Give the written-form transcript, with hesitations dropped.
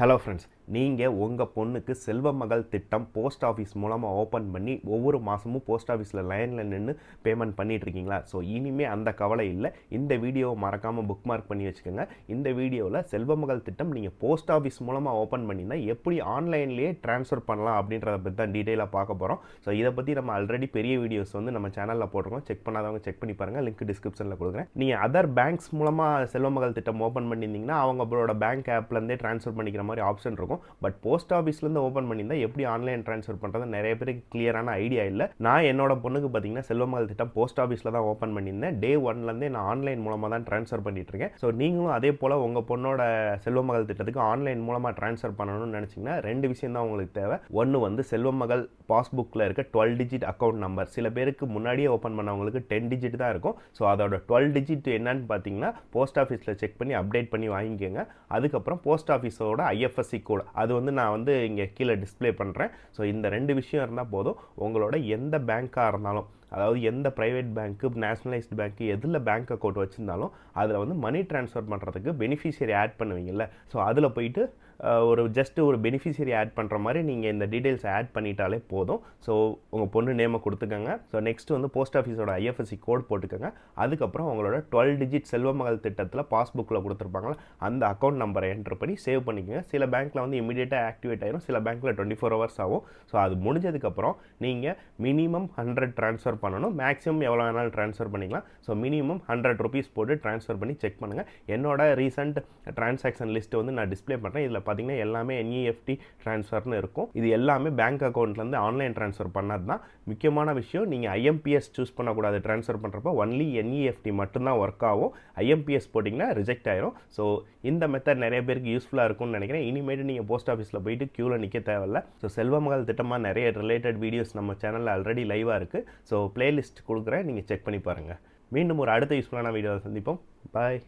Hello friends, நீங்கள் உங்கள் பொண்ணுக்கு செல்வ மகள் திட்டம் போஸ்ட் ஆஃபீஸ் மூலமாக ஓப்பன் பண்ணி ஒவ்வொரு மாதமும் போஸ்ட் ஆஃபீஸில் லைனில் நின்று பேமெண்ட் பண்ணிகிட்ருக்கீங்களா? ஸோ இனிமேல் அந்த கவலை இல்லை. இந்த வீடியோவை மறக்காமல் புக் மார்க் பண்ணி வச்சுக்கோங்க. இந்த வீடியோவில் செல்வ மகள் திட்டம் நீங்கள் போஸ்ட் ஆஃபீஸ் மூலமாக ஓப்பன் பண்ணினா எப்படி ஆன்லைன்லேயே ட்ரான்ஸ்ஃபர் பண்ணலாம் அப்படின்றத பற்றி தான் டீட்டெயிலாக பார்க்க போகிறோம். ஸோ இதை பற்றி நம்ம ஆல்ரெடி பெரிய வீடியோஸ் நம்ம சேனலில் போட்டிருக்கோம். செக் பண்ணாதவங்க செக் பண்ணி பாருங்கள். லிங்க் டிஸ்கிரிப்ஷனில் கொடுக்குறேன். நீங்கள் அதர் பேங்க்ஸ் மூலமாக செல்வ மகள் திட்டம் ஓப்பன் பண்ணியிருந்தீங்கன்னா அவங்களோட பேங்க் ஆப்லேருந்தே ட்ரான்ஸ்ஃபர் பண்ணிக்கிற மாதிரி ஆப்ஷன் இருக்கும். பட் போஸ்ட் ஆஃபீஸ்லேருந்து ஓப்பன் பண்ணியிருந்தா எப்படி ஆன்லைன் ட்ரான்ஸ்ஃபர் பண்ணுறது நிறைய பேருக்கு கிளியரான ஐடியா இல்லை. நான் என்னோட பொண்ணுக்கு பார்த்தீங்கன்னா செல்வ மகள் திட்டம் போஸ்ட் ஆஃபீஸில் தான் ஓப்பன் பண்ணியிருந்தேன். டே 1லேருந்தே நான் ஆன்லைன் மூலமாக தான் ட்ரான்ஸ்ஃபர் பண்ணிட்டு இருக்கேன். ஸோ நீங்களும் அதே போல் உங்கள் பொண்ணோட செல்வ மகள் திட்டத்துக்கு ஆன்லைன் மூலமாக ட்ரான்ஸ்ஃபர் பண்ணணும்னு நினச்சிங்கன்னா 2 விஷயம் தான் உங்களுக்கு தேவை. ஒன்று செல்வ மகள் பாஸ்புக்கில் இருக்க 12 டிஜிட் அக்கௌண்ட் நம்பர். சில பேருக்கு முன்னாடியே ஓப்பன் பண்ணவங்களுக்கு 10 டிஜிட் தான் இருக்கும். ஸோ அதோட 12 டிஜிட் என்னன்னு பார்த்தீங்கன்னா போஸ்ட் ஆஃபீஸில் செக் பண்ணி அப்டேட் பண்ணி வாங்கிக்கோங்க. அதுக்கப்புறம் போஸ்ட் ஆஃபீஸோட ஐஎஃப்எஸ்சி கோட் அது நான் இங்கே கீழே டிஸ்பிளே பண்ணுறேன். ஸோ இந்த 2 விஷயம் இருந்தால் போதும். உங்களோட எந்த பேங்காக இருந்தாலும், அதாவது எந்த ப்ரைவேட் பேங்க்கு, நேஷனலைஸ்டு பேங்க்கு, எதில் பேங்க் அக்கௌண்ட் வச்சுருந்தாலும் அதில் மணி ட்ரான்ஸ்ஃபர் பண்ணுறதுக்கு பெனிஃபிஷியரி ஆட் பண்ணுவீங்கல்ல. ஸோ அதில் போயிட்டு ஒரு பெனிஃபிஷியரி ஆட் பண்ணுற மாதிரி நீங்கள் இந்த டீட்டெயில்ஸ் ஆட் பண்ணிட்டாலே போதும். ஸோ உங்கள் பொண்ணு நேமை கொடுத்துக்கோங்க. ஸோ நெக்ஸ்ட் போஸ்ட் ஆஃபீஸோட ஐஎஃப்எஸ்சி கோட் போட்டுக்கோங்க. அதுக்கப்புறம் உங்களோட 12 டிஜிட் செல்வ மகள் திட்டத்தில் பாஸ்புக்கில் கொடுத்துருப்பாங்களா அந்த அக்கௌண்ட் நம்பரை என்ட்ரு பண்ணி சேவ் பண்ணிக்கோங்க. சில பேங்க்கில் இமீடியட்டாக ஆக்டிவேட் ஆகிடும், சில பேங்க்கில் 24 ஹவர்ஸ் ஆகும். ஸோ அது முடிஞ்சதுக்கப்புறம் நீங்கள் மினிமம் 100 ட்ரான்ஸ்ஃபர் பண்ணணும். மேக்ஸிமம் எவ்வளோ வேணாலும் ட்ரான்ஸ்ஃபர் பண்ணிக்கலாம். ஸோ மினிமம் 100 ருபீஸ் போட்டு ட்ரான்ஸ்ஃபர் பண்ணி செக் பண்ணுங்கள். என்னோட ரீசெண்ட் ட்ரான்சாக்ஷன் லிஸ்ட் நான் டிஸ்பிளே பண்ணுறேன். இதில் பார்த்தீங்கன்னா எல்லாமே என்இஎஃப்டி ட்ரான்ஸ்ஃபர்னு இருக்கும். இது எல்லாமே பேங்க் அக்கௌண்ட்லேருந்து ஆன்லைன் ட்ரான்ஸ்ஃபர் பண்ணது தான். முக்கியமான விஷயம், நீங்கள் ஐஎம்பிஎஸ் சூஸ் பண்ணக்கூடாது. ட்ரான்ஸ்ஃபர் பண்ணுறப்போ ஒன்லி என்இஎஃப்டி மட்டும்தான் ஒர்க் ஆகும். ஐஎம்பிஎஸ் போட்டிங்கன்னா ரிஜெக்ட் ஆயிரும். ஸோ இந்த மெத்தட் நிறைய பேருக்கு யூஸ்ஃபுல்லாக இருக்கும்னு நினைக்கிறேன். இனிமேட்டு நீங்கள் போஸ்ட் ஆஃபீஸில் போயிட்டு க்யூவில் நிற்க தேவையில்லை. ஸோ செல்வ மகள் திட்டமாக நிறைய ரிலேட்டட் வீடியோஸ் நம்ம சேனலில் ஆல்ரெடி லைவாக இருக்குது. ஸோ பிளேலிஸ்ட் கொடுக்குறேன், நீங்கள் செக் பண்ணி பாருங்கள். மீண்டும் ஒரு அடுத்த யூஸ்ஃபுல்லான வீடியோவை சந்திப்போம். பாய்.